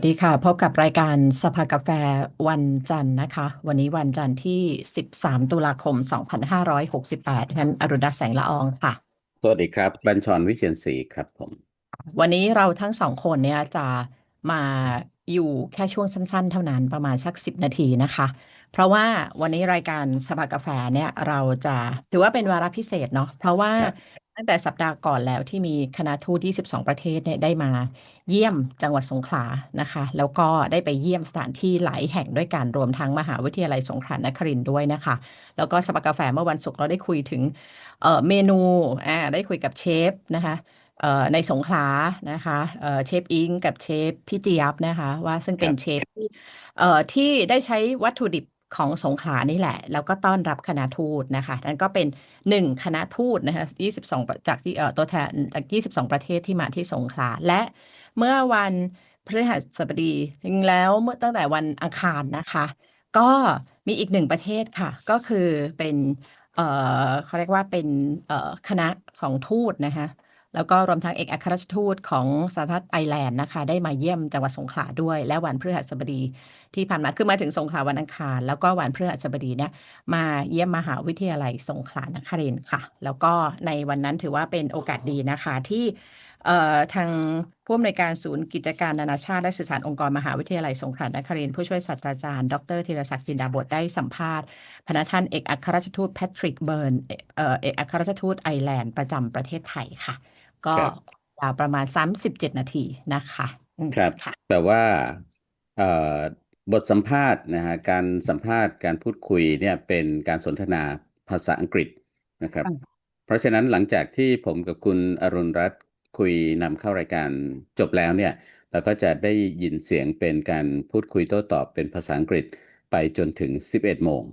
ดีค่ะพบกับรายการสภากาแฟวันจันทร์นะคะวันนี้วันจันทร์ที่13ตุลาคม2568ฉันอรุณรัตน์แสงละอองค่ะสวัสดีครับบัญชรวิเชียรศรีครับผมวันนี้เราทั้งสองคนเนี่ยจะมาอยู่แค่ช่วงสั้นๆเท่านั้นประมาณสัก10 นาทีนะคะเพราะว่าวันนี้รายการสภากาแฟเนี่ยเราจะถือว่าเป็นวาระพิเศษเนาะเพราะว่าครับตั้งแต่สัปดาห์ก่อนแล้วที่มีคณะทูต22ประเทศเนี่ยได้มาเยี่ยมจังหวัดสงขลานะคะแล้วก็ได้ไปเยี่ยมสถานที่หลายแห่งด้วยกันรวมทั้งมหาวิทยาลัยสงขลานครินทร์ด้วยนะคะแล้วก็สภากาแฟเมื่อวันศุกร์เราได้คุยถึงเมนูได้คุยกับเชฟนะคะในสงขลานะคะเชฟอิงกับเชฟพี่เจี๊ยบนะคะว่าซึ่งเป็นเชครับฟที่ได้ใช้วัตถุดิบของสงขลานี่แหละแล้วก็ต้อนรับคณะทูตนะคะนั่นก็เป็นคณะทูตนะคะ22จากที่ตัวแทนจาก22ประเทศที่มาที่สงขลาและเมื่อวันพฤหัสบดีจริงแล้วเมื่อตั้งแต่วันอังคารนะคะก็มีอีก1 ประเทศค่ะก็คือเป็นเขาเรียกว่าเป็นคณะของทูตนะคะ แล้วก็รวมทั้งเอกอัครราชทูตของสหรัฐไอร์แลนด์นะคะได้มาเยี่ยมจังหวัดสงขลาด้วยและวันพฤหัสบดีที่ผ่านมาคือมาถึงสงขลาวันอังคารแล้วก็วันพฤหัสบดีเนี่ยมาเยี่ยมมหาวิทยาลัยสงขลานครินทร์ค่ะแล้วก็ในวันนั้นถือว่าเป็นโอกาสดีนะคะที่ทางผู้อำนวยการศูนย์กิจการนานาชาติและสื่อสารองค์กรมหาวิทยาลัยสงขลานครินทร์ผู้ช่วยศาสตราจารย์ดรธีรศักดิ์จินดาบดได้สัมภาษณ์พนักท่านเอกอัครราชทูตแพทริกเบิร์นเอกอัครราชทูตไอร์แลนด์ประจำประเทศไทยค่ะ ก็ครับยาวประมาณ37 นาทีนะคะครับค่ะแต่ว่าเอ่อบทสัมภาษณ์นะฮะการสัมภาษณ์การพูดคุยเนี่ยเป็นการสนทนาภาษาอังกฤษนะครับเพราะฉะนั้นหลังจากที่ผมกับคุณอรุณรัตน์คุยนำเข้ารายการจบแล้วเนี่ยเราก็จะได้ยินเสียงเป็นการพูดคุยโต้ตอบเป็นภาษาอังกฤษไปจนถึง11โมง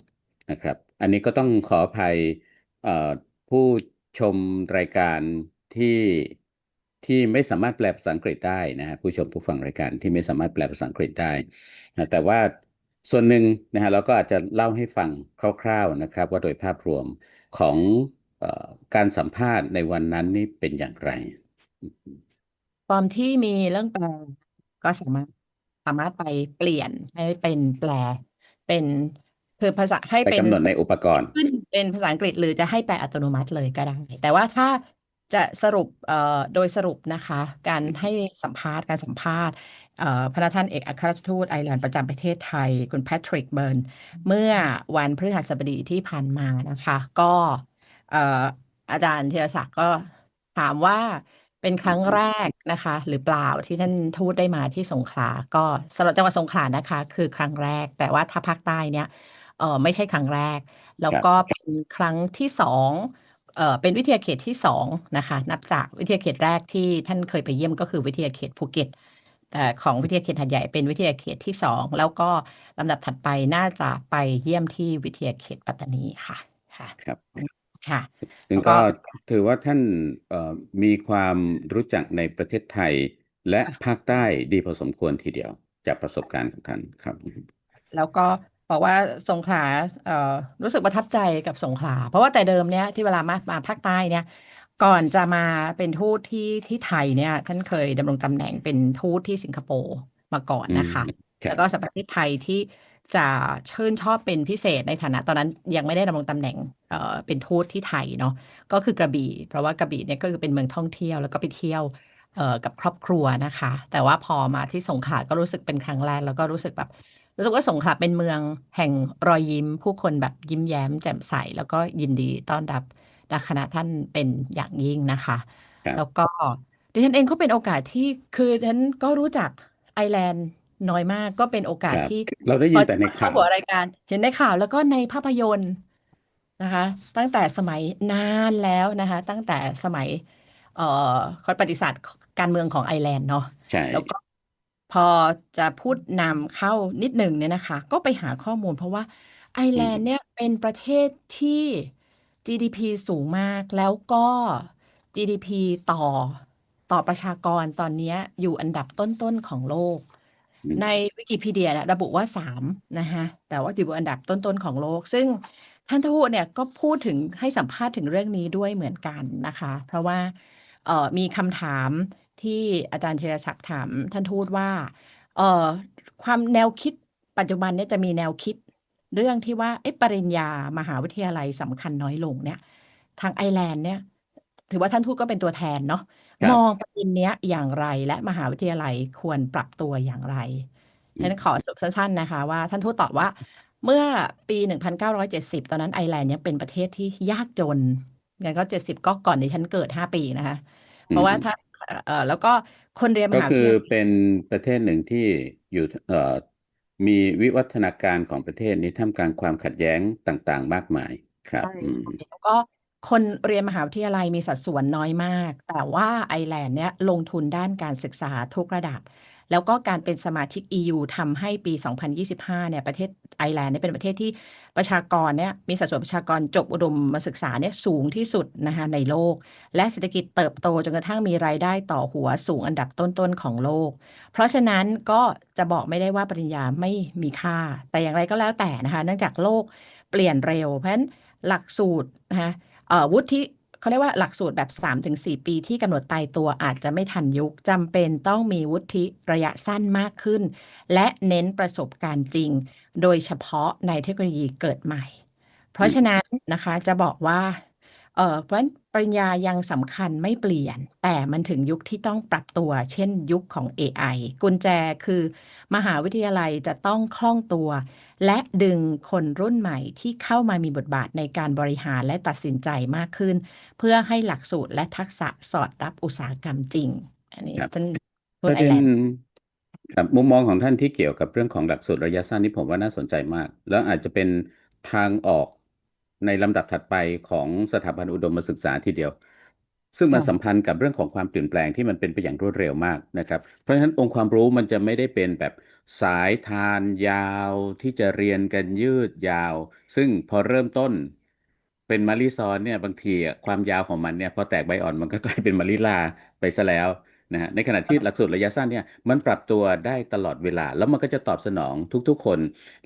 นะครับอันนี้ก็ต้องขออภัย ผู้ชมรายการที่ที่ไม่สามารถแปลภาษาอังกฤษได้นะฮะผู้ชมผู้ฟังรายการที่ไม่สามารถแปลภาษาอังกฤษได้นะแต่ว่าส่วนหนึ่งนะฮะเราก็อาจจะเล่าให้ฟังคร่าวๆนะครับว่าโดยภาพรวมของเอ่อการสัมภาษณ์ในวันนั้นนี่เป็นอย่างไรฟอร์มที่มีเรื่องแปลก็สามารถไปเปลี่ยนให้เป็นแปลเป็นคือภาษาให้เป็นไปกำหนดในอุปกรณ์ขึ้นเป็นภาษาอังกฤษหรือจะให้แปลอัตโนมัติเลยก็ได้แต่ว่าถ้าจะสรุปโดยสรุปนะคะการให้สัมภาษณ์การสัมภาษณ์พระท่านเอกอัครราชทูตไอร์แลนด์ประจำประเทศไทยคุณแพทริกเบิร์นเมื่อวันพฤหัสบดีที่ผ่านมานะคะก็เอ่ออาจารย์ธีรศักดิ์ก็ถามว่า เป็นครั้งแรกนะคะหรือเปล่าที่ท่านทูตได้มาที่สงขลาก็สำหรับจังหวัดสงขลานะคะคือครั้งแรกแต่ว่าถ้าภาคใต้เนี่ยไม่ใช่ครั้งแรกแล้วก็ครับเป็นครั้งที่สองเป็นวิทยาเขตที่สองนะคะนับจากวิทยาเขตแรกที่ท่านเคยไปเยี่ยมก็คือวิทยาเขตภูเก็ตแต่ของวิทยาเขตหาดใหญ่เป็นวิทยาเขตที่สองแล้วก็ลำดับถัดไปน่าจะไปเยี่ยมที่วิทยาเขตปัตตานีค่ะค่ะครับค่ะซึ่งก็แล้วก็ ถือว่าท่านเอ่อมีความรู้จักในประเทศไทยและภาคใต้ดีพอสมควรทีเดียวจากประสบการณ์ของท่านครับแล้วก็บอกว่าสงขลาเอ่อรู้สึกประทับใจกับสงขลาเพราะว่าแต่เดิมเนี่ยที่เวลามาภาคใต้เนี่ยก่อนจะมาเป็นทูตที่ไทยเนี่ยท่านเคยดำรงตำแหน่งเป็นทูตที่สิงคโปร์มาก่อนอืมนะคะครับแล้วก็สำหรับประเทศไทยที่จะชื่นชอบเป็นพิเศษในฐานะตอนนั้นยังไม่ได้ดำรงตำแหน่งเป็นทูตที่ไทยเนาะก็คือกระบี่เพราะว่ากระบี่เนี่ยก็คือเป็นเมืองท่องเที่ยวแล้วก็ไปเที่ยวกับครอบครัวนะคะแต่ว่าพอมาที่สงขลาก็รู้สึกเป็นครั้งแรกแล้วก็รู้สึกแบบ รู้สึกว่าสงขลาเป็นเมืองแห่งรอยยิ้มผู้คนแบบยิ้มแย้มแจ่มใสแล้วก็ยินดีต้อนรับคณะท่านเป็นอย่างยิ่งนะคะครับแล้วก็ดิฉันเองก็เป็นโอกาสที่คือฉันก็รู้จักไอร์แลนด์น้อยมากก็เป็นโอกาครับสที่เราได้ยินแต่พอจะมาเข้าในข่าวหัวรายการเห็นในข่าวแล้วก็ในภาพยนตร์นะคะตั้งแต่สมัยนานแล้วนะคะตั้งแต่สมัยเอ่อประวัติศาสตร์การเมืองของไอร์แลนด์เนาะ ใช่แล้วก็พอจะพูดนำเข้านิดหนึ่งเนี่ยนะคะก็ไปหาข้อมูลเพราะว่าไอร์อืแลนด์เนี่ยมเป็นประเทศที่ GDP สูงมากแล้วก็ GDP ต่อประชากรตอนเนี้ยอยู่อันดับต้นๆของโลกในอืมวิกิพีเดียเนี่ยระบุว่า3นะคะแต่ว่าอยู่อันดับต้นๆของโลกซึ่งท่านทูตเนี่ยก็พูดถึงให้สัมภาษณ์ถึงเรื่องนี้ด้วยเหมือนกันนะคะเพราะว่ามีคำถาม ที่อาจารย์ธีรศักดิ์ถามท่านทูตว่า เอ่อความแนวคิดปัจจุบันเนี่ยจะมีแนวคิดเรื่องที่ว่าปริญญามหาวิทยาลัยสำคัญน้อยลงเนี่ยทางไอร์แลนด์เนี่ยถือว่าท่านทูตก็เป็นตัวแทนเนาะมองครับประเด็นเนี้ยอย่างไรและมหาวิทยาลัยควรปรับตัวอย่างไรฉะนั้นขอสรุปสั้นๆนะคะว่าท่านทูตตอบว่าเมื่อปี1970ตอนนั้นไอร์แลนด์ยังเป็นประเทศที่ยากจนงั้นก็70ก็ก่อนดิฉันเกิด5 ปีนะคะเพอืมราะว่าถ้าแล้วก็คนเรียนมก็คือหาวิทยาลัย เป็นประเทศหนึ่งที่อยู่มีวิวัฒนาการของประเทศนี้ท่ามกลางความขัดแย้งต่างๆมากมายครับใช่แล้วก็คนเรียนมหาวิทยาลัยมีสัดส่วนน้อยมาก แต่ว่าไอร์แลนด์เนี่ยลงทุนด้านการศึกษาทุกระดับ แล้วก็การเป็นสมาชิก EU ทำให้ปี 2025เนี่ยประเทศไอร์แลนด์เนี่ยเป็นประเทศที่ประชากรเนี่ยมีสัดส่วนประชากรจบอุดมศึกษาเนี่ยสูงที่สุดนะคะในโลก และเศรษฐกิจเติบโตจนกระทั่งมีรายได้ต่อหัวสูงอันดับต้นๆของโลก เพราะฉะนั้นก็จะบอกไม่ได้ว่าปริญญาไม่มีค่า แต่อย่างไรก็แล้วแต่นะคะเนื่องจากโลกเปลี่ยนเร็วเพราะฉะนั้น หลักสูตรนะคะวุฒิเขาเรียกว่าหลักสูตรแบบ3 ถึง 4 ปีที่กำหนดตายตัวอาจจะไม่ทันยุคจำเป็นต้องมีวุฒิระยะสั้นมากขึ้นและเน้นประสบการณ์จริงโดยเฉพาะในเทคโนโลยีเกิดใหม่เพอืราะฉะมนั้นนะคะจะบอกว่าเพราะฉะนั้นปริญญายังสำคัญไม่เปลี่ยนแต่มันถึงยุคที่ต้องปรับตัวเช่นยุคของ AI กุญแจคือมหาวิทยาลัยจะต้องคล่องตัว และดึงคนรุ่นใหม่ที่เข้ามามีบทบาทในการบริหารและตัดสินใจมากขึ้นเพื่อให้หลักสูตรและทักษะสอดรับอุตสาหกรรมจริงอันนี้ครับท่านทูประเด็น ตไอร์แลนด์ครับมุมมองของท่านที่เกี่ยวกับเรื่องของหลักสูตรระยะสั้นนี่ผมว่าน่าสนใจมากแล้วอาจจะเป็นทางออกในลำดับถัดไปของสถาบันอุดมศึกษาทีเดียวซึ่งมันสัมค่ะพันธ์กับเรื่องของความเปลี่ยนแปลงที่มันเป็นไปอย่างรวดเร็วมากนะครับเพราะฉะนั้นองค์ความรู้มันจะไม่ได้เป็นแบบสายทานยาวที่จะเรียนกันยืดยาวซึ่งพอเริ่มต้นเป็นมะลิซ้อนเนี่ยบางทีความยาวของมันเนี่ยพอแตกใบอ่อนมันก็กลายเป็นมะลิลาไปซะแล้ว นะฮะในขณะที่หลักสูตรระยะสั้นเนี่ยมันปรับตัวได้ตลอดเวลาแล้วมันก็จะตอบสนองทุกๆคน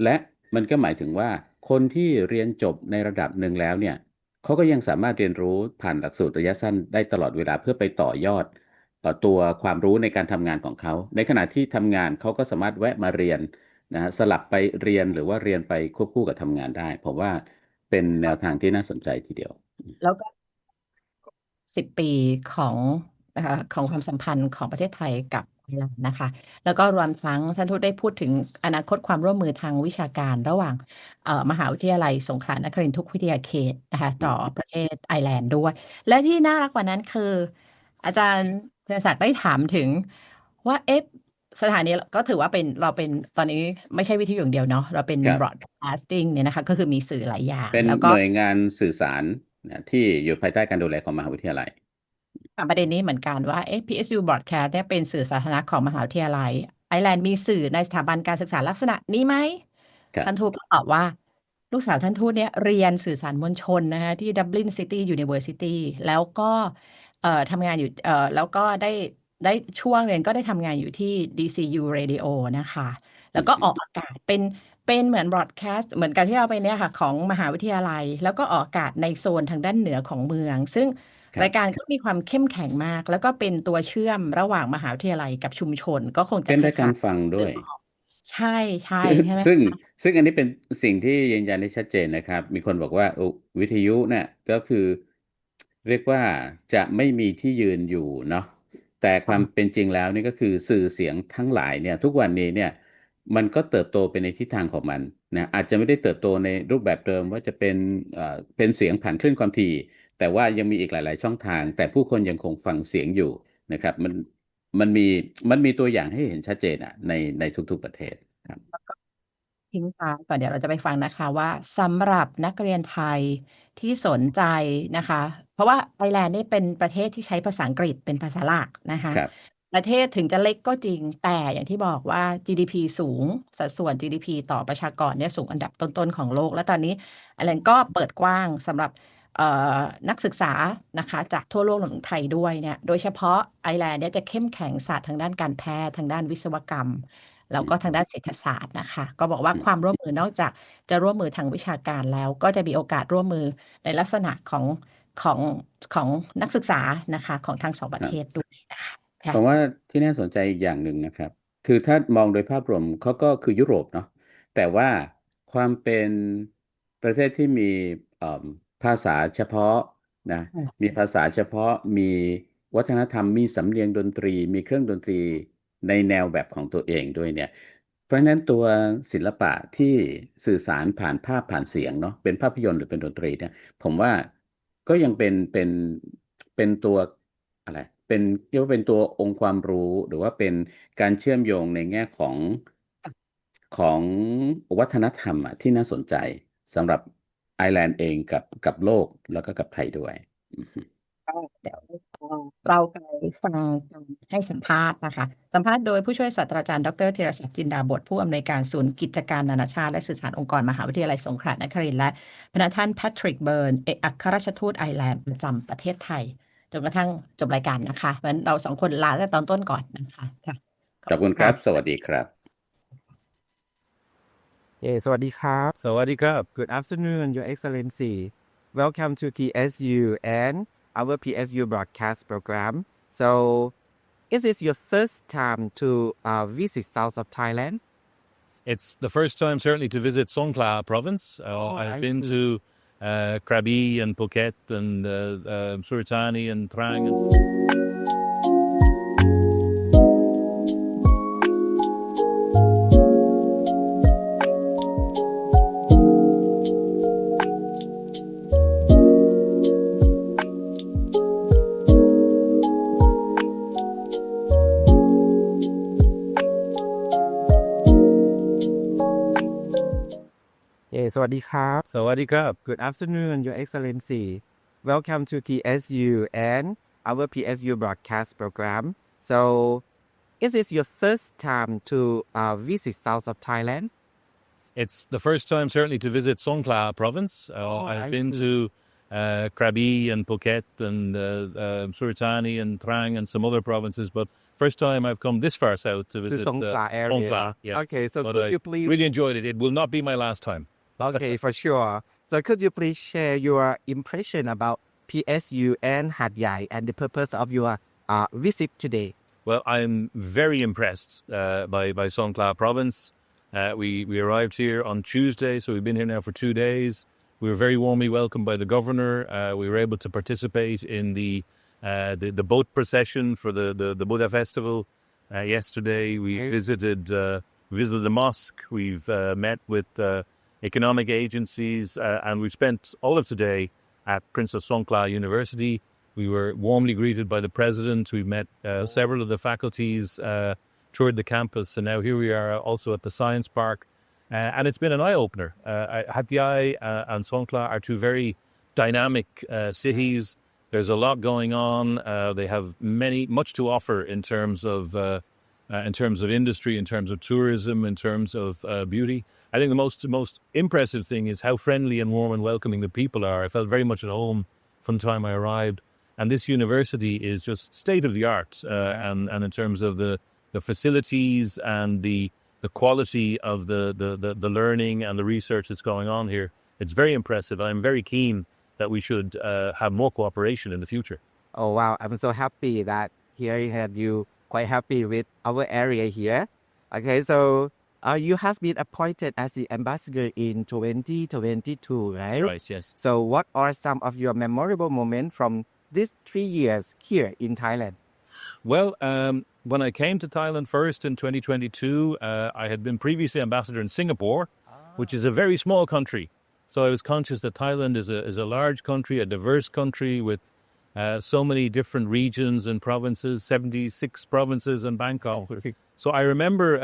และมันก็หมายถึงว่าคนที่เรียนจบในระดับหนึ่งแล้วเนี่ยเขาก็ยังสามารถเรียนรู้ผ่านหลักสูตรระยะสั้นได้ตลอดเวลาเพื่อไปต่อยอดตัวความรู้ในการทำงานของเขาในขณะที่ทำงานเขาก็สามารถแวะมาเรียนนะฮะสลับไปเรียนหรือว่าเรียนไปควบคู่กับทำงานได้ผมว่าเป็นแนวทางที่น่าสนใจทีเดียวแล้วก็ 10 ปีของของความสัมพันธ์ของประเทศไทยกับไอร์แลนด์นะคะแล้วก็รวมทั้งท่านทูตได้พูดถึงอนาคตความร่วมมือทางวิชาการระหว่างมหาวิทยาลัยสงขลานครินทร์ทุกวิทยาเขตนะคะต่ออืมประเทศไอร์แลนด์ด้วยและที่น่ารักกว่านั้นคืออาจารย์ธีรศักดิ์ได้ถามถึงว่าสถานีก็ถือว่าเป็นเราเป็นตอนนี้ไม่ใช่วิทยุอย่างเดียวเนาะเราเป็น ครับ broadcasting เนี่ยนะคะก็คือมีสื่อหลายอย่างเป็นแล้วก็ หน่วยงานสื่อสารนะที่อยู่ภายใต้การดูแลของมหาวิทยาลัยประเด็นนี้เหมือนกันว่าPSU Broadcast เนี่ยเป็นสื่อสาธารณะของมหาวิทยาลัยไอร์แลนด์มีสื่อในสถาบันการศึกษาลักษณะนี้ไหมท่านทูครับตก็ตอบว่าลูกสาวท่านทูตเนี่ยเรียนสื่อสารมวลชนนะคะที่ Dublin City University แล้วก็ทำงานอยู่แล้วก็ได้ช่วงเรียนก็ได้ทำงานอยู่ที่ DCU Radio นะคะแล้วก็ออกอากาศเป็นเหมือนบรอดแคสต์เหมือนกันที่เราไปเนี่ยค่ะของมหาวิทยาลัยแล้วก็ออกอากาศในโซนทางด้านเหนือของเมืองซึ่ง รายการครับก็มีความเข้มแข็งมากแล้วก็เป็นตัวเชื่อมระหว่างมหาวิทยาลัยกับชุมชนก็คงจะเป็นคล้ายรายการฟังด้วย ๆใช่ใช่ใช่ไหมซึ่งคะซึ่งอันนี้เป็นสิ่งที่ยืนยันได้ชัดเจนนะครับมีคนบอกว่าวิทยุเนี่ยก็คือเรียกว่าจะไม่มีที่ยืนอยู่เนาะแต่ความเป็นจริงแล้วนี่ก็คือสื่อเสียงทั้งหลายเนี่ยทุกวันนี้เนี่ยมันก็เติบโตไปในทิศทางของมันนะอาจจะไม่ได้เติบโตในรูปแบบเดิมว่าจะเป็นเสียงผ่านคลื่นความถี่แต่ว่ายังมีอีกหลายๆช่องทางแต่ผู้คนยังคงฟังเสียงอยู่นะครับมันมีมันมีตัวอย่างให้เห็นชัดเจนอ่ะในทุกๆประเทศครับ ทิ้งท้ายก่อนเดี๋ยวเราจะไปฟังนะคะว่าสำหรับนักเรียนไทยที่สนใจนะคะเพราะว่าไอร์แลนด์นี่เป็นประเทศที่ใช้ภาษาอังกฤษเป็นภาษาหลักนะคะครับประเทศถึงจะเล็กก็จริงแต่อย่างที่บอกว่า GDP สูงสัดส่วน GDP ต่อประชากรเนี่ยสูงอันดับต้นๆของโลกและตอนนี้ไอร์แลนด์ก็เปิดกว้างสำหรับเอ่อนักศึกษานะคะจากทั่วโลกรวมถึงไทยด้วยเนี่ยโดยเฉพาะไอร์แลนด์เนี่ยจะเข้มแข็งศาสตร์ทางด้านการแพทย์ทางด้านวิศวกรรมแล้วอืมก็ทางด้านเศรษฐศาสตร์นะคะก็บอกว่าอืมความร่วมมือนอกจากจะร่วมมือทางวิชาการแล้วก็จะมีโอกาสร่วมมือในลักษณะของของนักศึกษานะคะของทั้งสองประเทศครับด้วยนะคะผมว่าค่ะที่น่าสนใจอีกอย่างหนึ่งนะครับ คือถ้ามองโดยภาพรวมเขาก็คือยุโรปเนาะแต่ว่าความเป็นประเทศที่มีภาษาเฉพาะนะมีภาษาเฉพาะมีวัฒนธรรมมีสำเนียงดนตรีมีเครื่องดนตรีในแนวแบบของตัวเองด้วยเนี่ยเพราะฉะนั้นตัวศิลปะที่สื่อสารผ่านภาพผ่านเสียงเนาะเป็นภาพยนตร์หรือเป็นดนตรีเนี่ยผมว่าก็ยังเป็นตัวอะไรเป็นเรียกว่าเป็นตัวองค์ความรู้หรือว่าเป็นการเชื่อมโยงในแง่ของวัฒนธรรมอะที่น่าสนใจสำหรับไอร์แลนด์เองกับโลกแล้วก็กับไทยด้วยอือฮึก็เดี๋ยวเราไปฟังการให้สัมภาษณ์นะคะสัมภาษณ์โดยผู้ช่วยศาสตราจารย์ดรธีรศักดิ์จินดาบดผู้อำนวยการศูนย์กิจการนานาชาติและสื่อสารองค์กรมหาวิทยาลัยสงขลานครินทร์และพระท่านแพทริกเบิร์นเอกอัครราชทูตไอร์แลนด์ประจำประเทศไทยจนกระทั่งจบรายการนะคะเพราะฉะนั้นเราสองคนลาตั้งแต่ตอนต้นก่อนนะคะค่ะขอบคุณค่ะขอบคุณครับสวัสดีครับ สวัสดีครับ สวัสดีครับ Good afternoon, Your Excellency. Welcome to PSU and our PSU broadcast program. So, is this your first time to visit south of Thailand? It's the first time certainly to visit Songkhla province. I've been to Krabi and Phuket and Suratani and Trang andสวัสดีครับ สวัสดีครับ Good afternoon, Your Excellency. Welcome to PSU and our PSU broadcast program. So, is this your first time to visit south of Thailand? It's the first time certainly to visit Songkhla province. I've been to Krabi and Phuket and Suratani and Trang and some other provinces, but first time I've come this far south to visit Songkhla area. Songkhla. Yeah. Okay, so But could I you please... really enjoyed it. It will not be my last time. Okay, for sure. So could you please share your impression about PSU and Hat Yai and the purpose of your visit today? Well, I'm very impressed by Songkhla province. We arrived here on Tuesday, so we've been here now for 2 days. We were very warmly welcomed by the governor. We were able to participate in the boat procession for the Buddha festival yesterday. We visited the mosque. We've met with economic agencies, and we spent all of today at Princess Songkhla University. We were warmly greeted by the president. We met several of the faculties toured the campus, and now here we are also at the science park. And it's been an eye-opener. Hat Yai and Songkhla are two very dynamic cities. There's a lot going on. They have much to offer in terms of industry, in terms of tourism, in terms of beauty. I think the most impressive thing is how friendly and warm and welcoming the people are. I felt very much at home from the time I arrived. And this university is just state of the art, and in terms of the facilities and the quality of the learning and the research that's going on here. It's very impressive. I'm very keen that we should have more cooperation in the future. Oh, wow. I'm so happy that here you quite happy with our area here. Okay, so you have been appointed as the ambassador in 2022, right? Right, yes. So what are some of your memorable moments from these 3 years here in Thailand? Well, when I came to Thailand first in 2022, I had been previously ambassador in Singapore, which is a very small country. So I was conscious that Thailand is a large country, a diverse country with so many different regions and provinces, 76 provinces in Bangkok. So I remember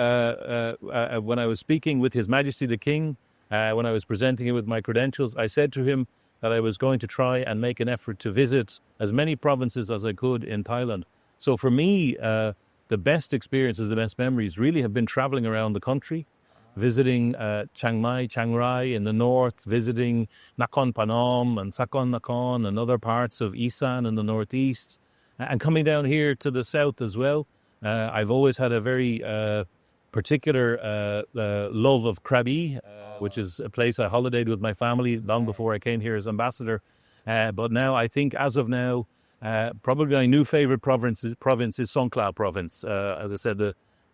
when I was speaking with His Majesty the King, when I was presenting him with my credentials, I said to him that I was going to try and make an effort to visit as many provinces as I could in Thailand. So for me, the best experiences, the best memories really have been traveling around the country, visiting Chiang Mai, Chiang Rai in the north, visiting Nakhon Phanom and Sakon Nakhon and other parts of Isan in the northeast, and coming down here to the south as well. I've always had a very particular love of Krabi, which is a place I holidayed with my family long before I came here as ambassador. But now I think as of now, probably my new favorite province is Songkhla province. As I said,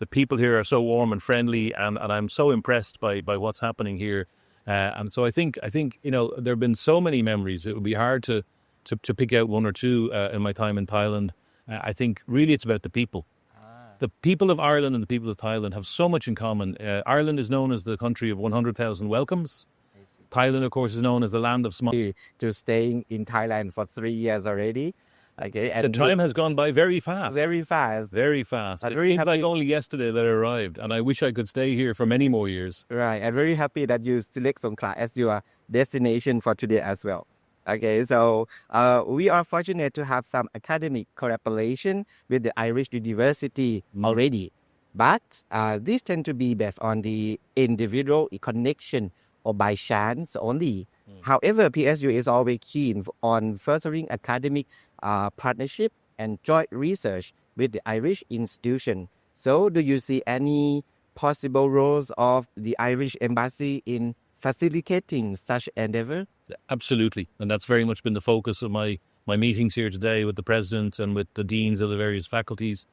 The people here are so warm and friendly, and I'm so impressed by what's happening here. And so I think there have been so many memories. It would be hard to pick out one or two in my time in Thailand. I think really it's about the people. The people of Ireland and the people of Thailand have so much in common. Ireland is known as the country of 100,000 welcomes. Thailand, of course, is known as the land of small. To staying in Thailand for 3 years already. Okay, and the time has gone by very fast. Very fast. Very fast. I'm It very seems happy. like only yesterday that I arrived, and I wish I could stay here for many more years. Right. I'm very happy that you select Songkhla as your destination for today as well. Okay, so we are fortunate to have some academic collaboration with the Irish University already. But these tend to be based on the individual connection or by chance only. However, PSU is always keen on furthering academic partnership and joint research with the Irish institution. So do you see any possible roles of the Irish Embassy in facilitating such endeavor? Absolutely. And that's very much been the focus of my meetings here today with the president and with the deans of the various faculties.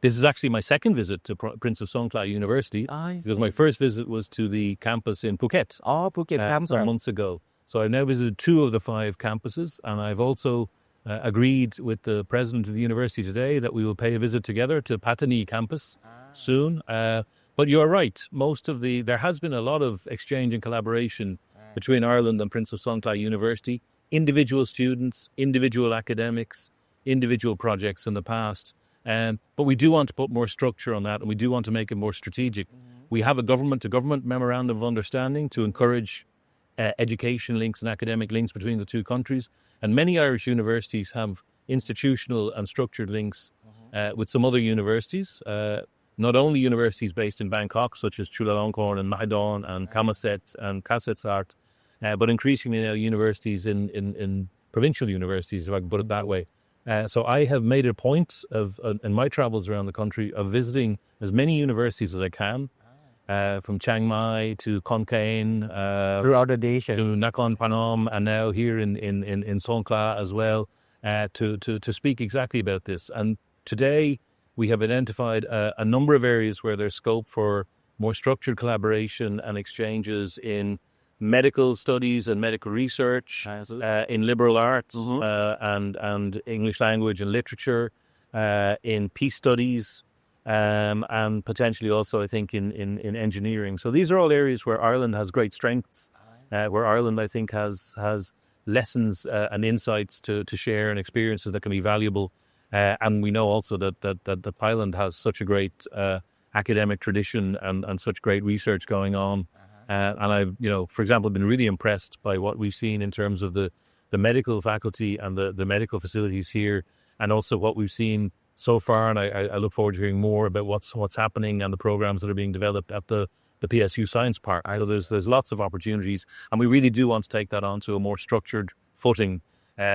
This is actually my second visit to Prince of Songkhla University because my first visit was to the campus in Phuket. Phuket campus. Some months ago. So I've now visited 2 of the 5 campuses, and I've also agreed with the president of the university today that we will pay a visit together to Pattani campus soon. But you're right. There has been a lot of exchange and collaboration between Ireland and Prince of Songkhla University, individual students, individual academics, individual projects in the past. But we do want to put more structure on that, and we do want to make it more strategic. We have a government-to-government memorandum of understanding to encourage education links and academic links between the 2 countries. And many Irish universities have institutional and structured links with some other universities, not only universities based in Bangkok, such as Chulalongkorn and Mahidol and Kamaset and Kasetsart, but increasingly now universities in provincial universities, if I can put it that way. So I have made a point of, in my travels around the country, of visiting as many universities as I can, from Chiang Mai to Khon Kaen, Throughout the nation. to Nakhon Phanom, and now here in Songkhla as well, to speak exactly about this. And today we have identified a number of areas where there's scope for more structured collaboration and exchanges in medical studies and medical research, in liberal arts and English language and literature, in peace studies, and potentially also, I think, in engineering. So these are all areas where Ireland has great strengths, where Ireland, I think, has lessons and insights to share and experiences that can be valuable. And we know also that Ireland has such a great academic tradition and such great research going on. And I've, for example, been really impressed by what we've seen in terms of the medical faculty and the medical facilities here, and also what we've seen so far. And I look forward to hearing more about what's happening and the programs that are being developed at the PSU Science Park. So there's lots of opportunities, and we really do want to take that onto a more structured footing,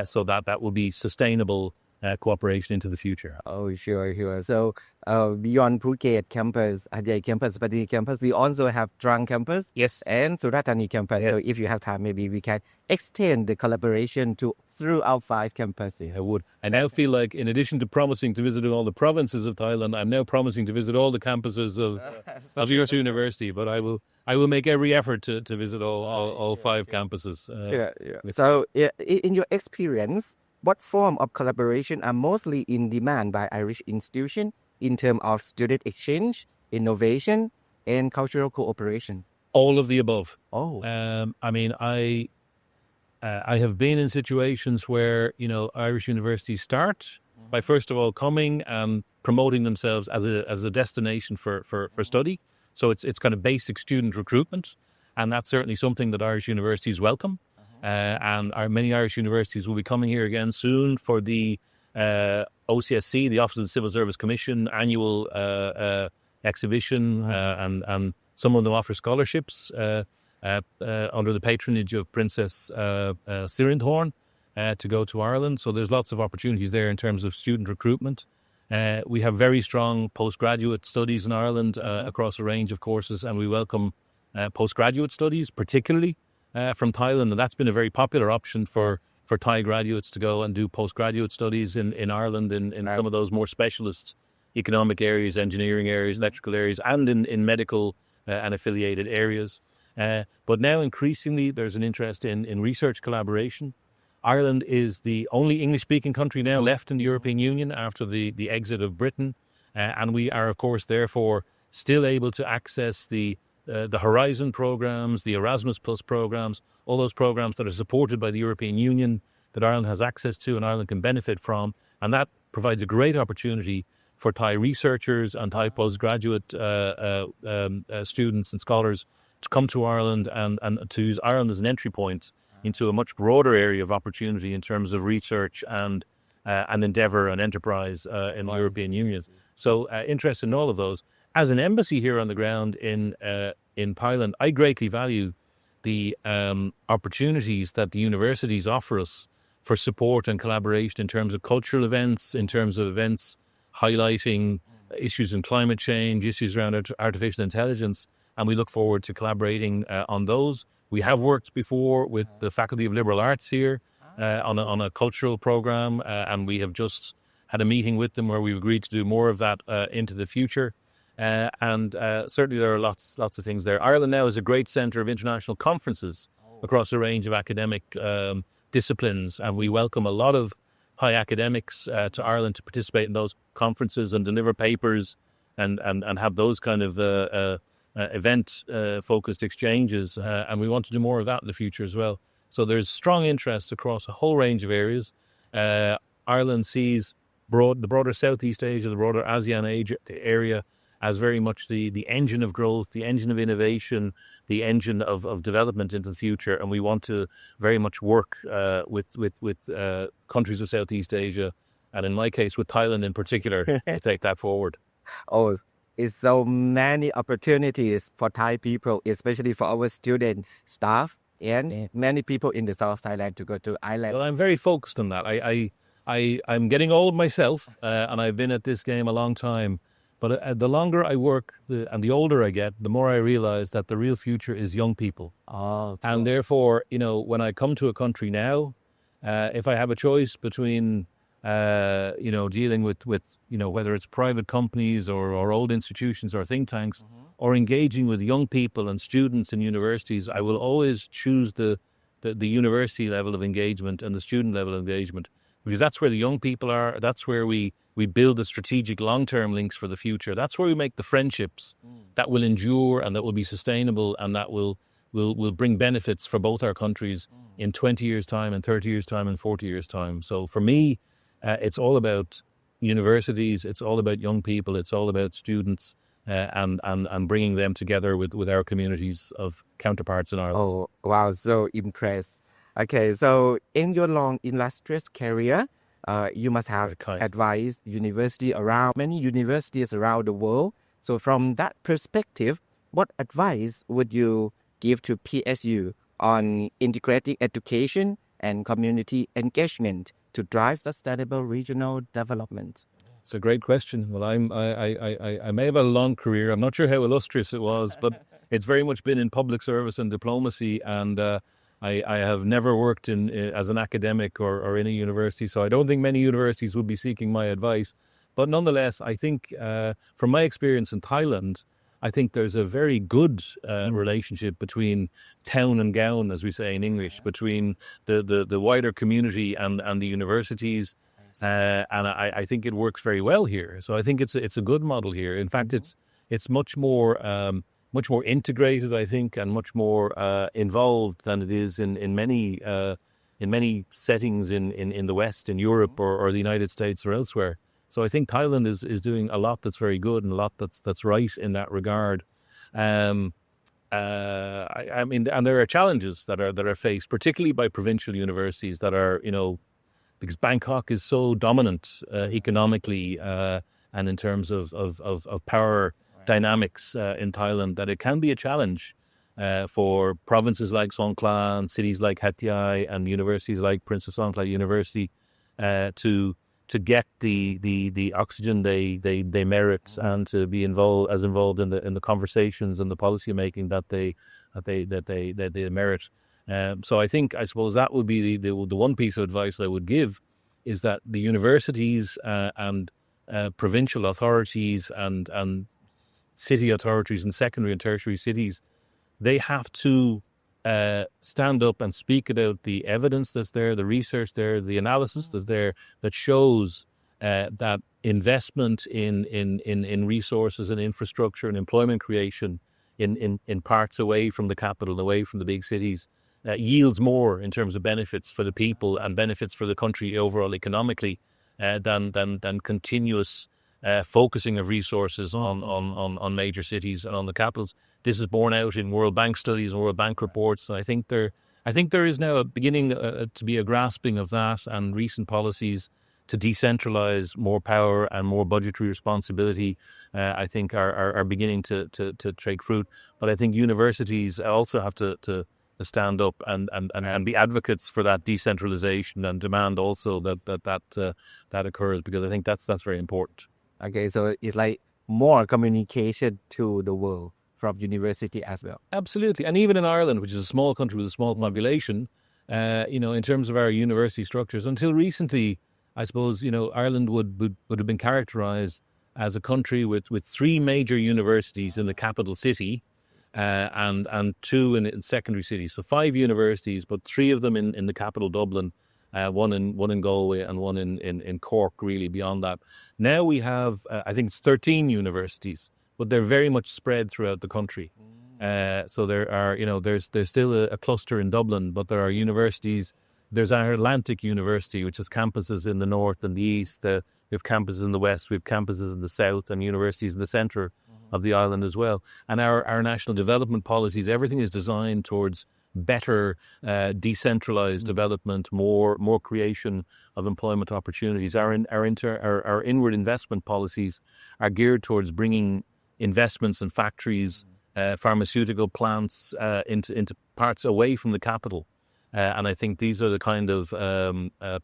so that will be sustainable cooperation into the future. Oh, sure. So beyond Phuket campus, Hạt Dạy campus, Pattani campus, we also have Trang campus. Yes. And Surat Thani campus. Yes. So if you have time, maybe we can extend the collaboration to throughout 5 campuses. I would. I now feel like, in addition to promising to visit all the provinces of Thailand, I'm now promising to visit all the campuses of your university. But I will make every effort to visit all 5 campuses. Yeah. So in your experience, what form of collaboration are mostly in demand by Irish institutions in terms of student exchange, innovation, and cultural cooperation? All of the above. Oh. I have been in situations where, Irish universities start by first of all coming and promoting themselves as a destination for study. So it's kind of basic student recruitment, and that's certainly something that Irish universities welcome. And many Irish universities will be coming here again soon for the OCSC, the Office of the Civil Service Commission annual exhibition, and some of them offer scholarships under the patronage of Princess Sirindhorn to go to Ireland. So there's lots of opportunities there in terms of student recruitment. We have very strong postgraduate studies in Ireland across a range of courses, and we welcome postgraduate studies, particularly from Thailand, and that's been a very popular option for Thai graduates to go and do postgraduate studies in Ireland in some of those more specialist economic areas, engineering areas, electrical areas, and in medical and affiliated areas. But now increasingly there's an interest in research collaboration. Ireland is the only English-speaking country now left in the European Union after the exit of Britain. And we are, of course, therefore, still able to access the Horizon programs, the Erasmus Plus programs, all those programs that are supported by the European Union that Ireland has access to and Ireland can benefit from. And that provides a great opportunity for Thai researchers and Thai postgraduate students and scholars to come to Ireland and to use Ireland as an entry point into a much broader area of opportunity in terms of research and endeavour and enterprise in the European Union. So interest in all of those. As an embassy here on the ground in Thailand, I greatly value the opportunities that the universities offer us for support and collaboration in terms of cultural events, in terms of events highlighting issues in climate change, issues around artificial intelligence, and we look forward to collaborating on those. We have worked before with the Faculty of Liberal Arts here on a cultural program, and we have just had a meeting with them where we've agreed to do more of that into the future. And certainly there are lots of things there. Ireland now is a great centre of international conferences across a range of academic disciplines, and we welcome a lot of high academics to Ireland to participate in those conferences and deliver papers and have those kind of event-focused exchanges, and we want to do more of that in the future as well. So there's strong interest across a whole range of areas. Ireland sees the broader Southeast Asia, the broader ASEAN area as very much the engine of growth, the engine of innovation, the engine of development into the future, and we want to very much work with countries of Southeast Asia, and in my case with Thailand in particular, to take that forward. Oh, it's so many opportunities for Thai people, especially for our student staff and many people in the South Thailand to go to Ireland. Well, I'm very focused on that. I'm getting old myself, and I've been at this game a long time. But the longer I work and the older I get, the more I realize that the real future is young people. Oh, and therefore, when I come to a country now, if I have a choice between, dealing with whether it's private companies or old institutions or think tanks, or engaging with young people and students in universities, I will always choose the university level of engagement and the student level of engagement, because that's where the young people are. That's where we build the strategic long-term links for the future. That's where we make the friendships that will endure and that will be sustainable and that will bring benefits for both our countries in 20 years' time and 30 years' time and 40 years' time. So for me, it's all about universities. It's all about young people. It's all about students and bringing them together with our communities of counterparts in Ireland. Oh, wow, so impressed. Okay, so in your long illustrious career, you must have advised many universities around the world. So from that perspective, what advice would you give to PSU on integrating education and community engagement to drive sustainable regional development? It's a great question. Well, I may have had a long career. I'm not sure how illustrious it was, but it's very much been in public service and diplomacy, and I have never worked as an academic or in a university, so I don't think many universities would be seeking my advice. But nonetheless, I think from my experience in Thailand, I think there's a very good relationship between town and gown, as we say in English, between the wider community and the universities. And I think it works very well here. So I think it's a good model here. In fact, it's much more integrated, I think, and much more involved than it is in many settings in the West, in Europe or the United States or elsewhere. So I think Thailand is doing a lot that's very good and a lot that's right in that regard. I mean, and there are challenges that are faced, particularly by provincial universities that are, because Bangkok is so dominant economically and in terms of power dynamics in Thailand, that it can be a challenge for provinces like Songkhla and cities like Hat Yai and universities like Princess Songkhla University to get the oxygen they merit and to be involved in the conversations and the policy making that they merit. So I suppose that would be the one piece of advice I would give, is that the universities and provincial authorities and city authorities and secondary and tertiary cities, they have to stand up and speak about the evidence that's there, the research there, the analysis that's there that shows that investment in resources and infrastructure and employment creation in parts away from the capital, away from the big cities, yields more in terms of benefits for the people and benefits for the country overall economically than continuous focusing of resources on major cities and on the capitals. This is borne out in World Bank studies and World Bank reports. And I think there is now a beginning to be a grasping of that, and recent policies to decentralize more power and more budgetary responsibility, I think are beginning to take fruit. But I think universities also have to stand up and be advocates for that decentralization and demand also that occurs, because I think that's very important. Okay, so it's like more communication to the world from university as well. Absolutely. And even in Ireland, which is a small country with a small population, in terms of our university structures, until recently, I suppose, Ireland would have been characterized as a country with three major universities in the capital city, and two in secondary cities. So 5 universities, but 3 of them in the capital Dublin, one in Galway and one in Cork, really beyond that. Now we have, I think it's 13 universities, but they're very much spread throughout the country. So there are, there's still a cluster in Dublin, but there are universities. There's our Atlantic University, which has campuses in the north and the east. We have campuses in the west. We have campuses in the south, and universities in the centre of the island as well. And our national development policies, everything is designed towards better decentralized development, more creation of employment opportunities. Our inward investment policies are geared towards bringing investments in factories, pharmaceutical plants into parts away from the capital. And I think these are the kind of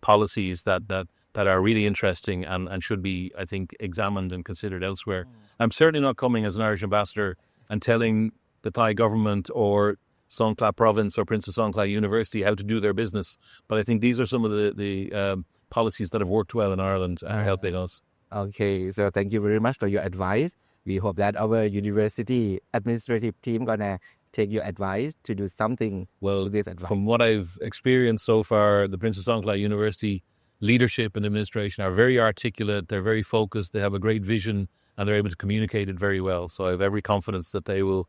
policies that are really interesting and should be, I think, examined and considered elsewhere. I'm certainly not coming as an Irish ambassador and telling the Thai government or Songkhla Province or Prince of Songkhla University how to do their business. But I think these are some of the policies that have worked well in Ireland and are helping us. Okay, so thank you very much for your advice. We hope that our university administrative team gonna take your advice to do something with this advice. From what I've experienced so far, the Prince of Songkhla University leadership and administration are very articulate, they're very focused, they have a great vision, and they're able to communicate it very well. So I have every confidence that they will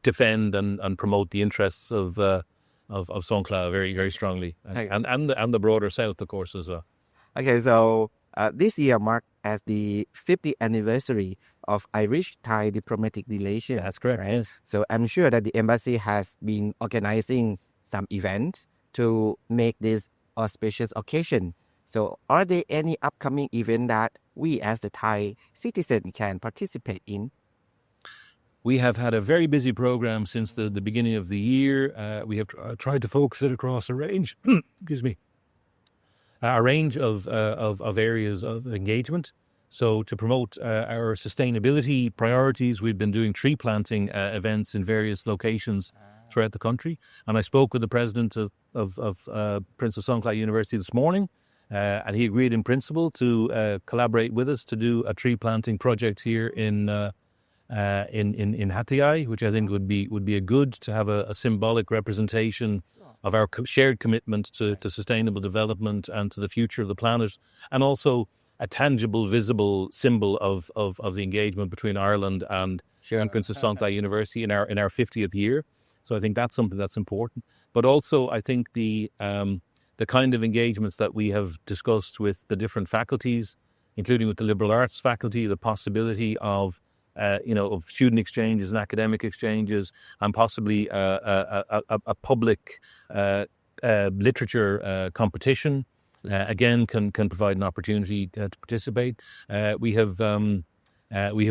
defend and promote the interests of Songkhla very, very strongly, and the broader south, of course, as well. Okay, so this year marked as the 50th anniversary of Irish-Thai diplomatic relations. That's correct. Right? Yes. So I'm sure that the embassy has been organizing some events to make this auspicious occasion. So are there any upcoming events that we as the Thai citizen can participate in? We have had a very busy program since the beginning of the year. We have tried to focus it across a range, a range of areas of engagement. So to promote our sustainability priorities, we've been doing tree planting events in various locations throughout the country. And I spoke with the president of Prince of Songkhla University this morning, and he agreed in principle to collaborate with us to do a tree planting project here in Hatyai, which I think would be a good to have a symbolic representation of our shared commitment to sustainable development and to the future of the planet, and also a tangible, visible symbol of the engagement between Ireland and Prince of Songkhla University in our 50th year. So I think that's something that's important. But also I think the kind of engagements that we have discussed with the different faculties, including with the liberal arts faculty, the possibility of of student exchanges and academic exchanges, and possibly a public literature competition, again can provide an opportunity to participate. We have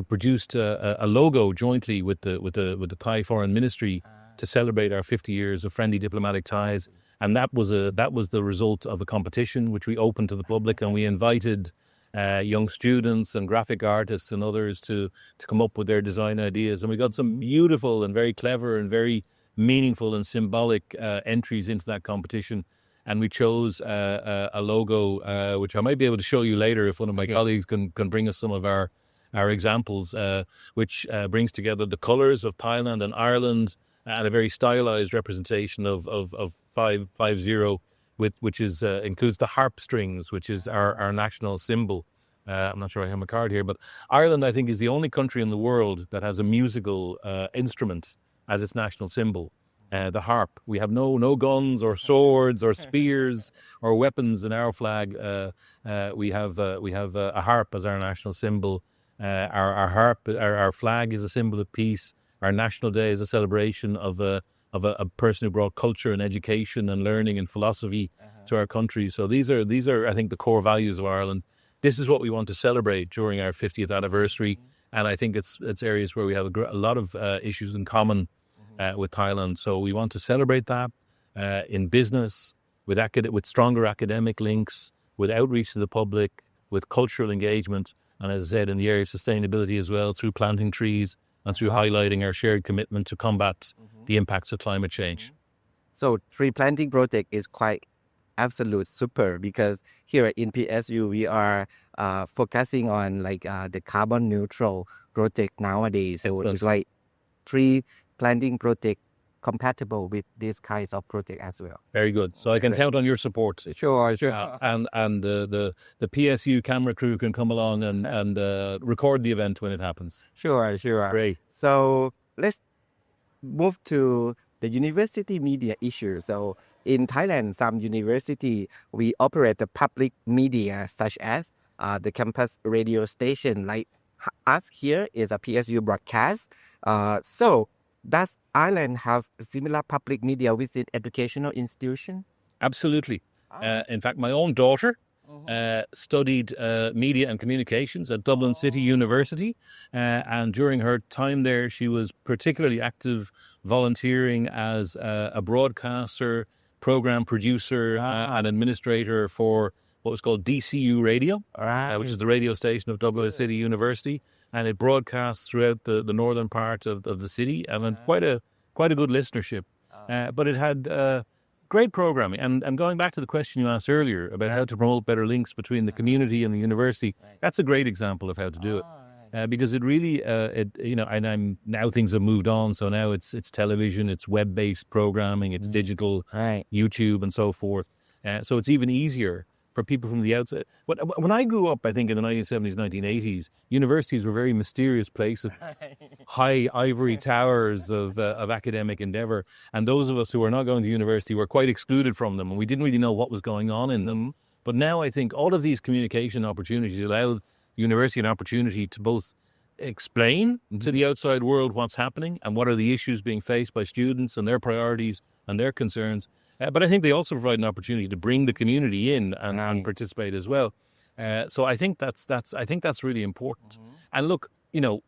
produced a logo jointly with the Thai Foreign Ministry to celebrate our 50 years of friendly diplomatic ties, and that was the result of a competition which we opened to the public, and we invited young students and graphic artists and others to come up with their design ideas. And we got some beautiful and very clever and very meaningful and symbolic entries into that competition. and we chose a logo which I might be able to show you later if one of my colleagues can bring us some of our examples, which brings together the colours of Thailand and Ireland and a very stylized representation of 550, which is includes the harp strings, which is our national symbol. I'm not sure I have my card here, but Ireland, I think, is the only country in the world that has a musical instrument as its national symbol. The harp. We have no guns or swords or spears or weapons in our flag. We have a harp as our national symbol. Our harp, our flag is a symbol of peace. Our National Day is a celebration of a person who brought culture and education and learning and philosophy to our country. So these are I think the core values of Ireland. This is what we want to celebrate during our 50th anniversary, and I think it's areas where we have a lot of issues in common with Thailand. So we want to celebrate that in business, with stronger academic links, with outreach to the public, with cultural engagement, and as I said, in the area of sustainability as well, through planting trees and through highlighting our shared commitment to combat the impacts of climate change. So tree planting project is quite absolute super, because here in PSU we are focusing on the carbon neutral project nowadays. So it's like tree planting project compatible with these kinds of project as well. Very good. So I can count on your support. Sure. And the PSU camera crew can come along and record the event when it happens. Sure. Great. So let's move to the university media issue. So in Thailand, some university, we operate the public media such as the campus radio station, like us here is a PSU broadcast. So does Ireland have similar public media within educational institution? Absolutely. In fact, my own daughter studied media and communications at Dublin City University, and during her time there, she was particularly active volunteering as a broadcaster, program producer, and administrator for what was called DCU Radio, which is the radio station of Dublin City University, and it broadcasts throughout the northern part of the city, and had quite a good listenership. But it had great programming. And going back to the question you asked earlier about how to promote better links between the community and the university, that's a great example of how to do it. Because it really, and now things have moved on. So now it's television, it's web-based programming, it's digital, YouTube and so forth. So it's even easier for people from the outside. When I grew up, I think in the 1970s, 1980s, universities were very mysterious places, high ivory towers of academic endeavor. And those of us who were not going to university were quite excluded from them, and we didn't really know what was going on in them. But now I think all of these communication opportunities allow university an opportunity to both explain to the outside world what's happening and what are the issues being faced by students and their priorities and their concerns. But I think they also provide an opportunity to bring the community in and participate as well. So I think that's really important. And look,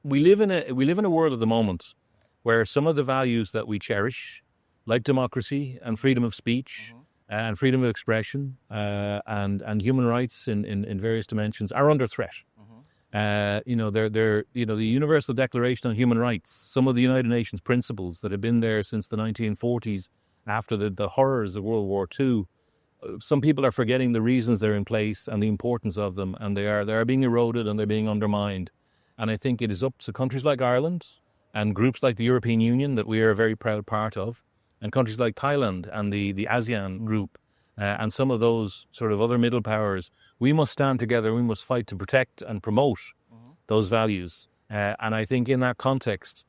we live in a world at the moment where some of the values that we cherish, like democracy and freedom of speech and freedom of expression and human rights in various dimensions, are under threat. The Universal Declaration on Human Rights, some of the United Nations principles that have been there since the 1940s after the horrors of World War II, some people are forgetting the reasons they're in place and the importance of them, and they are being eroded and they're being undermined. And I think it is up to countries like Ireland and groups like the European Union that we are a very proud part of, and countries like Thailand and the ASEAN group, and some of those sort of other middle powers. We must stand together, we must fight to protect and promote those values. And I think in that context,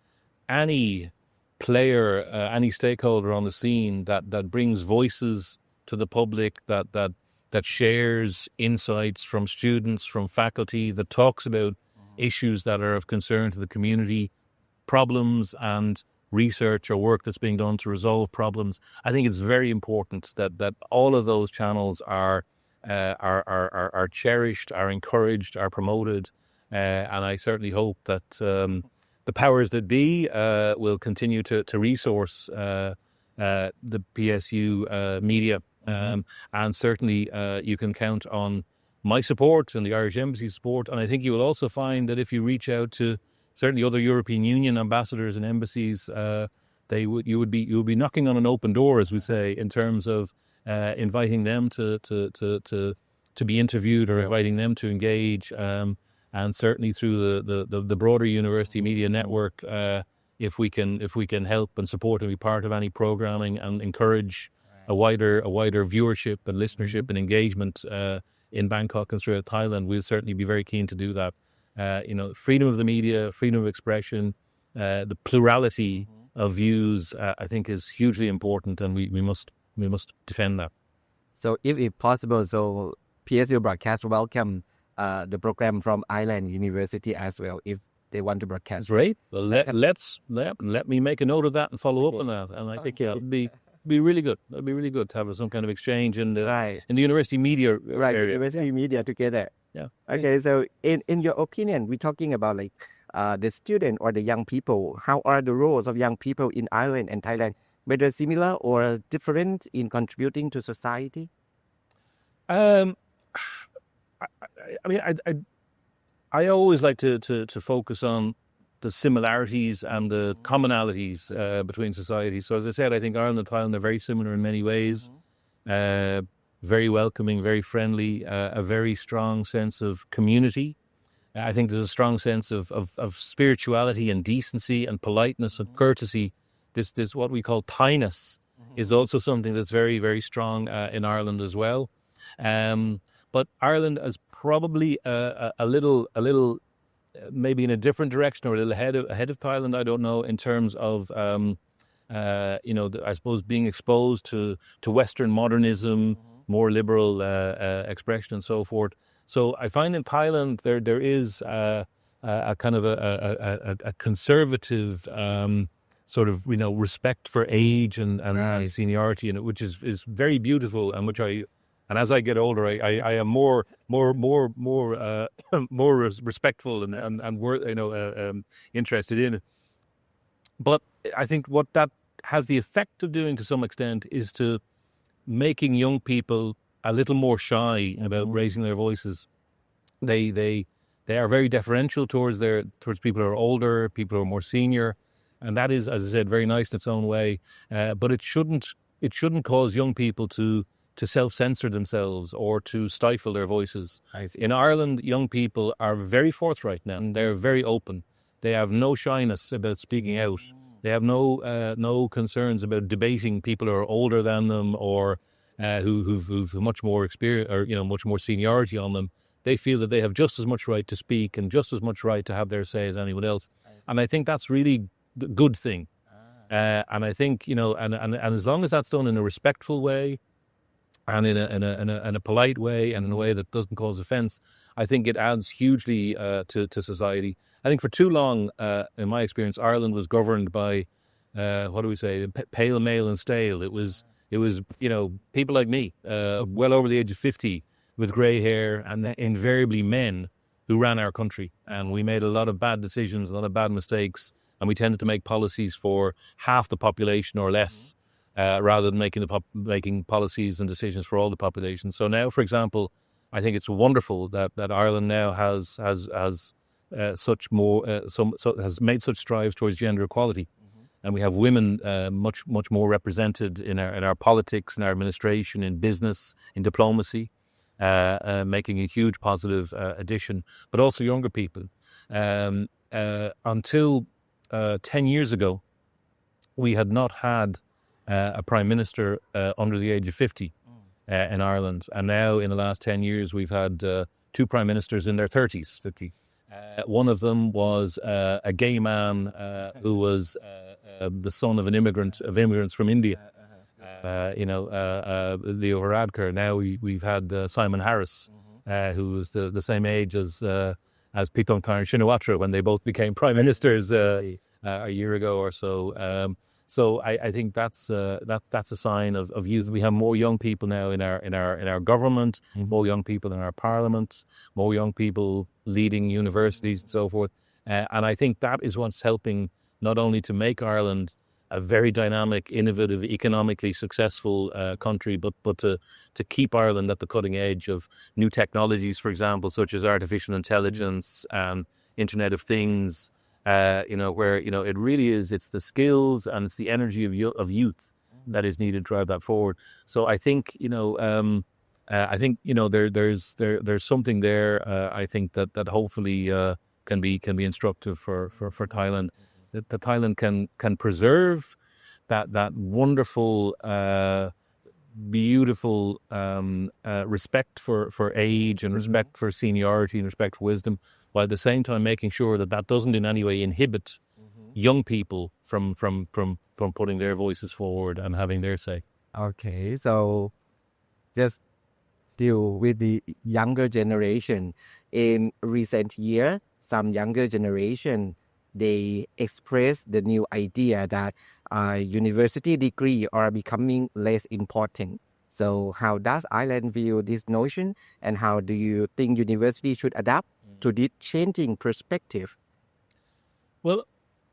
any player, any stakeholder on the scene that brings voices to the public, that shares insights from students, from faculty, that talks about issues that are of concern to the community, problems and research or work that's being done to resolve problems. I think it's very important that all of those channels are cherished, are encouraged, are promoted, and I certainly hope that the powers that be will continue to resource the PSU media, and certainly you can count on my support and the Irish Embassy's support. And I think you will also find that if you reach out to certainly other European Union ambassadors and embassies, you would be knocking on an open door, as we say, in terms of inviting them to be interviewed or inviting them to engage, and certainly through the broader university media network, if we can help and support and be part of any programming and encourage a wider viewership and listenership and engagement in Bangkok and throughout Thailand, we'll certainly be very keen to do that. Freedom of the media, freedom of expression, the plurality of views, I think is hugely important, and we must defend that. So if it's possible, so PSU Broadcast welcome the program from Ireland University as well, if they want to broadcast. Great. Well, let me make a note of that and follow up on that. And I think it'd be really good. It'd be really good to have some kind of exchange in the university media area. University media together. Yeah. Okay. So in your opinion, we're talking about like the student or the young people. How are the roles of young people in Ireland and Thailand? Whether similar or different in contributing to society? I always like to focus on the similarities and the commonalities between societies. So as I said, I think Ireland and Thailand are very similar in many ways. Very welcoming, very friendly, a very strong sense of community. I think there's a strong sense of spirituality and decency and politeness and courtesy. This what we call Thainess is also something that's very, very strong in Ireland as well. But Ireland is probably a little maybe in a different direction or a little ahead of Thailand. I don't know, in terms of I suppose being exposed to Western modernism, more liberal expression and so forth. So I find in Thailand there is a kind of a conservative sort of respect for age and seniority in it, which is very beautiful, and which and as I get older, I am more respectful and interested in it. But I think what that has the effect of doing to some extent is to making young people a little more shy about raising their voices. They are very deferential towards people who are older, people who are more senior, and that is, as I said, very nice in its own way. But it shouldn't cause young people to self-censor themselves or to stifle their voices. In Ireland, young people are very forthright now, and they're very open. They have no shyness about speaking out. They have no concerns about debating people who are older than them or who've much more experience or much more seniority on them. They feel that they have just as much right to speak and just as much right to have their say as anyone else. And I think that's really the good thing. And I think and as long as that's done in a respectful way, and in a polite way, and in a way that doesn't cause offence, I think it adds hugely to society. I think for too long, in my experience, Ireland was governed by pale, male, and stale. It was people like me, well over the age of 50, with grey hair, and invariably men who ran our country. And we made a lot of bad decisions, a lot of bad mistakes, and we tended to make policies for half the population or less. Rather than making policies and decisions for all the population. So now, for example, I think it's wonderful that Ireland now has made such strides towards gender equality, and we have women much more represented in our politics, in our administration, in business, in diplomacy, making a huge positive addition. But also younger people. Until 10 years ago, we had not had a prime minister under the age of 50 in Ireland. And now in the last 10 years, we've had two prime ministers in their 30s. One of them was a gay man who was the son of immigrants from India. Leo Varadkar. Now we've had Simon Harris, who was the same age as Paetongtarn Shinawatra when they both became prime ministers a year ago or so. So I think that's a sign of youth. We have more young people now in our government, more young people in our parliament, more young people leading universities and so forth. And I think that is what's helping not only to make Ireland a very dynamic, innovative, economically successful country, but to keep Ireland at the cutting edge of new technologies, for example, such as artificial intelligence and Internet of Things. Where it really is, it's the skills and it's the energy of youth that is needed to drive that forward. So I think there's something there. I think that hopefully can be instructive for Thailand. That Thailand can preserve that wonderful, beautiful respect for age and respect for seniority and respect for wisdom, while at the same time making sure that doesn't in any way inhibit young people from putting their voices forward and having their say. Okay, so just deal with the younger generation. In recent years, some younger generation, they express the new idea that university degree are becoming less important. So how does Ireland view this notion, and how do you think university should adapt to this changing perspective? Well,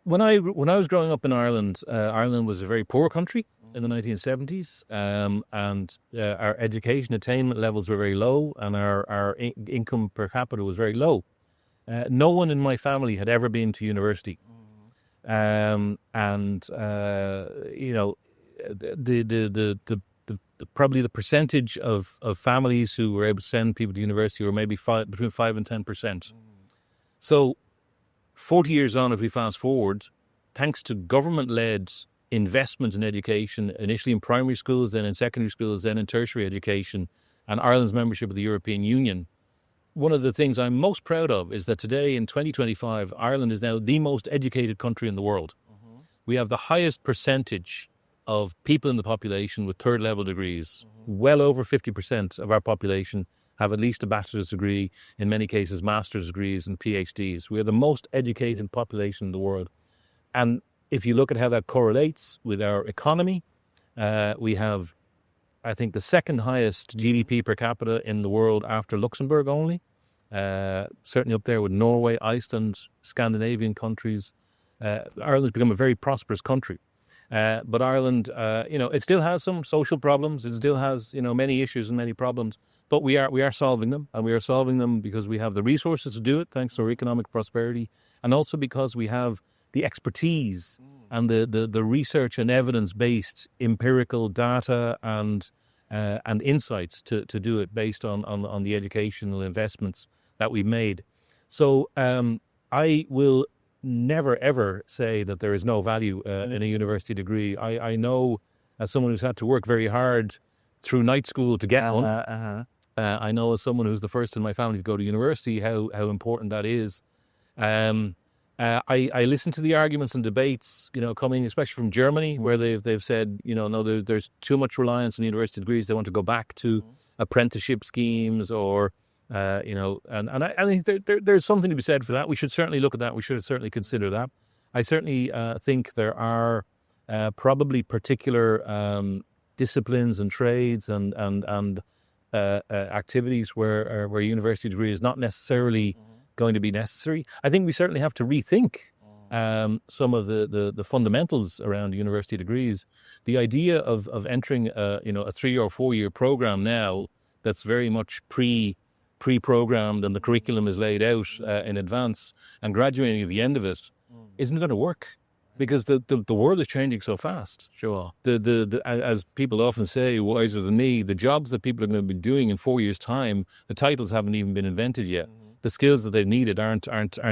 when I was growing up in Ireland, Ireland was a very poor country in the 1970s, and our education attainment levels were very low, and our income per capita was very low. No one in my family had ever been to university, and probably the percentage of families who were able to send people to university were maybe between 5 and 10%. So 40 years on, if we fast forward, thanks to government-led investment in education, initially in primary schools, then in secondary schools, then in tertiary education, and Ireland's membership of the European Union, one of the things I'm most proud of is that today in 2025, Ireland is now the most educated country in the world. We have the highest percentage of people in the population with third-level degrees. Well over 50% of our population have at least a bachelor's degree, in many cases master's degrees and PhDs. We are the most educated population in the world. And if you look at how that correlates with our economy, we have, I think, the second highest GDP per capita in the world after Luxembourg only. Certainly up there with Norway, Iceland, Scandinavian countries. Ireland's become a very prosperous country. But Ireland, it still has some social problems. It still has, many issues and many problems. But we are solving them, and we are solving them because we have the resources to do it, thanks to our economic prosperity, and also because we have the expertise and the research and evidence-based empirical data and insights to do it based on the educational investments that we've made. So I will never, ever say that there is no value in a university degree. I know, as someone who's had to work very hard through night school to get one, I know as someone who's the first in my family to go to university how important that is. I listen to the arguments and debates, coming especially from Germany, where they've said, no, there's too much reliance on university degrees. They want to go back to apprenticeship schemes, or and I think there's something to be said for that. We should certainly look at that. We should certainly consider that. I certainly think there are probably particular disciplines and trades and activities where a university degree is not necessarily going to be necessary. I think we certainly have to rethink some of the fundamentals around university degrees. The idea of entering a 3 or 4 year program now that's very much pre-programmed and the curriculum is laid out in advance, and graduating at the end of it isn't going to work. Because the world is changing so fast. Sure. As people often say, wiser than me, the jobs that people are going to be doing in 4 years' time, the titles haven't even been invented yet. The skills that they've needed aren't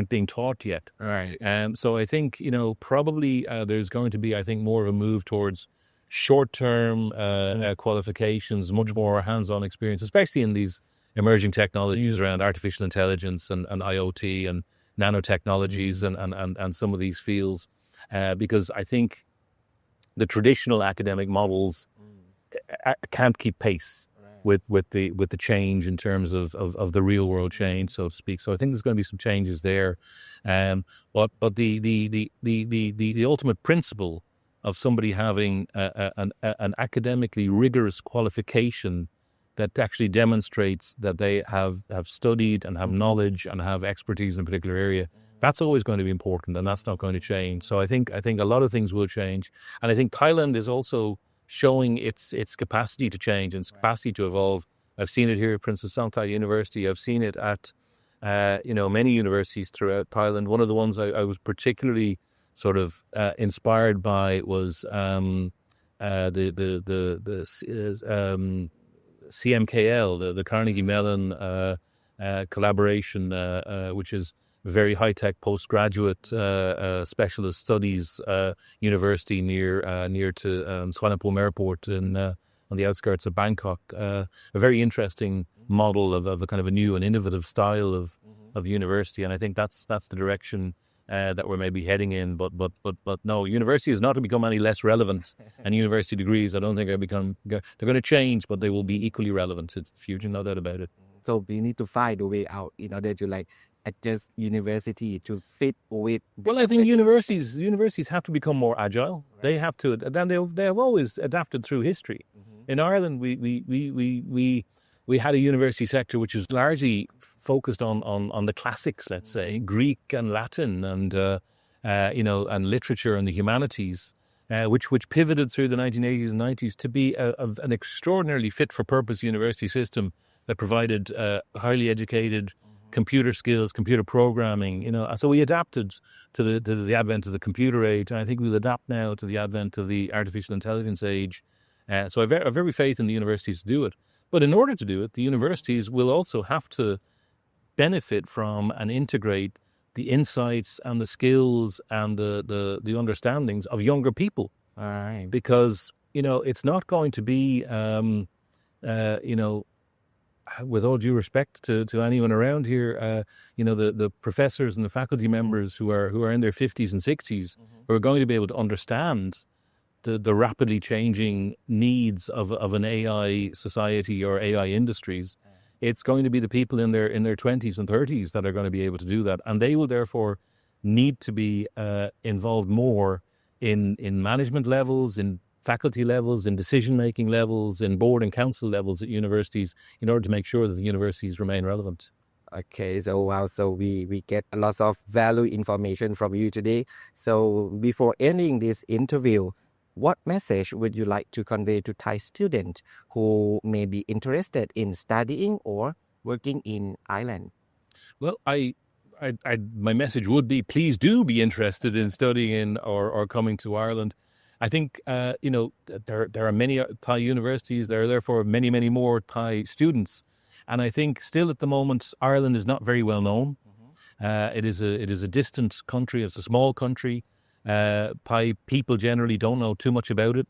being taught yet. Right. So I think probably there's going to be, I think, more of a move towards short-term qualifications, much more hands-on experience, especially in these emerging technologies around artificial intelligence and IoT and nanotechnologies and some of these fields. Because I think the traditional academic models can't keep pace with the change in terms of the real world change, so to speak. So I think there's going to be some changes there. But the ultimate principle of somebody having an academically rigorous qualification that actually demonstrates that they have studied and have knowledge and have expertise in a particular area, that's always going to be important, and that's not going to change. So I think a lot of things will change, and I think Thailand is also showing its capacity to change and its capacity to evolve. I've seen it here at Princess Songkhla University. I've seen it at many universities throughout Thailand. One of the ones I was particularly sort of inspired by was CMKL, the Carnegie Mellon collaboration, which is a very high-tech postgraduate specialist studies university near to Suvarnabhumi Airport on the outskirts of Bangkok. A very interesting model of a kind of a new and innovative style of university, and I think that's the direction that we're maybe heading in. But no, university is not to become any less relevant, and university degrees, I don't think they're going to change, but they will be equally relevant in the future, no doubt about it. So we need to find a way out in order to adjust university to fit with. Well, I think universities have to become more agile. Right. They have to. Then they have always adapted through history. In Ireland, we had a university sector which was largely focused on the classics, let's say, Greek and Latin and and literature and the humanities, which pivoted through the 1980s and 90s to be an extraordinarily fit for purpose university system that provided highly educated computer skills, computer programming. So we adapted to the advent of the computer age, and I think we'll adapt now to the advent of the artificial intelligence age. So I have every faith in the universities to do it. But in order to do it, the universities will also have to benefit from and integrate the insights and the skills and the understandings of younger people. All right. Because, it's not going to be, with all due respect to anyone around here, the professors and the faculty members who are in their 50s and 60s who are going to be able to understand the rapidly changing needs of an AI society or AI industries. It's going to be the people in their 20s and 30s that are going to be able to do that, and they will therefore need to be involved more in management levels, in faculty levels, in decision-making levels, in board and council levels at universities in order to make sure that the universities remain relevant. Okay, so wow, so we get a lot of value information from you today. So before ending this interview, what message would you like to convey to Thai students who may be interested in studying or working in Ireland? Well, my message would be, please do be interested in studying or coming to Ireland. I think, there are many Thai universities. There are therefore many, many more Thai students. And I think still at the moment, Ireland is not very well known. It is a distant country. It's a small country. Thai people generally don't know too much about it.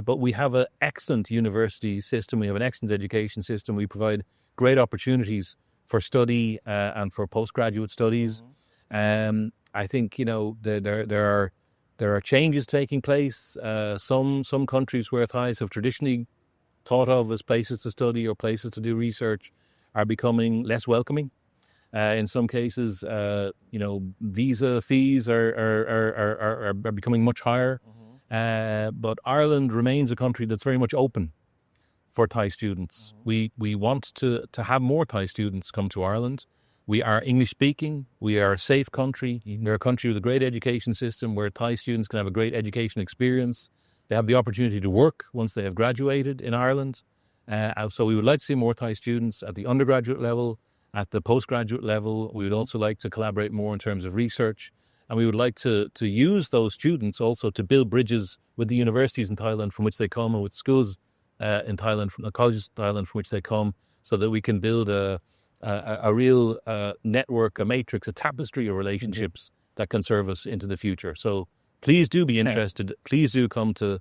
But we have an excellent university system. We have an excellent education system. We provide great opportunities for study and for postgraduate studies. I think, there are changes taking place. Some countries where Thais have traditionally thought of as places to study or places to do research are becoming less welcoming. In some cases, visa fees are becoming much higher. But Ireland remains a country that's very much open for Thai students. We want to have more Thai students come to Ireland. We are English speaking. We are a safe country. We're a country with a great education system where Thai students can have a great education experience. They have the opportunity to work once they have graduated in Ireland. So we would like to see more Thai students at the undergraduate level, at the postgraduate level. We would also like to collaborate more in terms of research. And we would like to use those students also to build bridges with the universities in Thailand from which they come and with schools in Thailand, from the colleges in Thailand from which they come, so that we can build a real network, a matrix, a tapestry of relationships that can serve us into the future. So please do be interested. Please do come to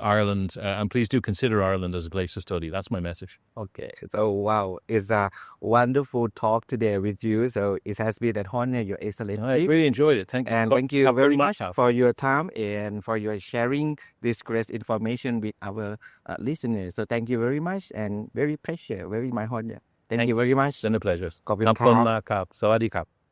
Ireland, and please do consider Ireland as a place to study. That's my message. Okay, so wow, it's a wonderful talk today with you. So it has been an honor, Your Excellency. I really enjoyed it. Thank you. And thank you very much for your time and for your sharing this great information with our listeners. So thank you very much and very precious, very my honor. Thank you very much. It's been a pleasure. ขอบคุณครับ ขอบคุณมากครับ สวัสดีครับ